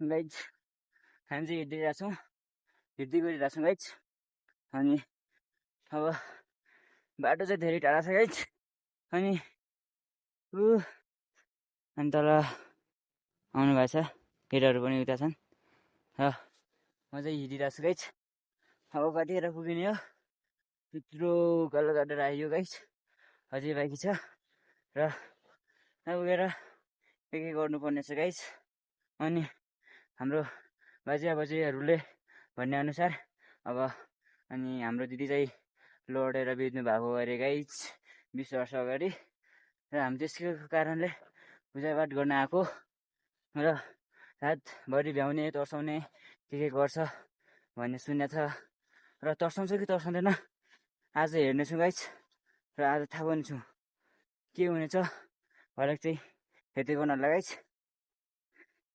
Guys हामी चाहिँ हिँडिरहेको छौँ, हिँड्दै गइरहेको छौँ गाइज। अनि अब बाटो चाहिँ धेरै टाढा छ गाइज। अनि तल आउनु भएको छ, केटाहरू पनि उता छन् र म चाहिँ हिँडिरहेको छु गाइज। अब कतिखेर पुगिने हो, त्यत्रो उकालो काटेर आइयो गाइज, अझै बाँकी छ र पुगेर के गर्नुपर्ने छ गाइज। अनि हाम्रो बाजेहरूले भन्ने अनुसार अब अनि हाम्रो दिदी चाहिँ लडेर बित्नु भएको अरे गाइज 20 वर्ष अगाडि, र हामी त्यसको कारणले पूजापाठ गर्न आएको र सायद भरि भ्याउने तर्साउने के गर्छ भन्ने सुन्ने छ र तर्साउँछ कि तर्साउँदैन आज हेर्नेछु गाइज। र आज थाहा पाउनेछु के हुनेछ, फरक चाहिँ हेर्दै गर्नु होला गाइज।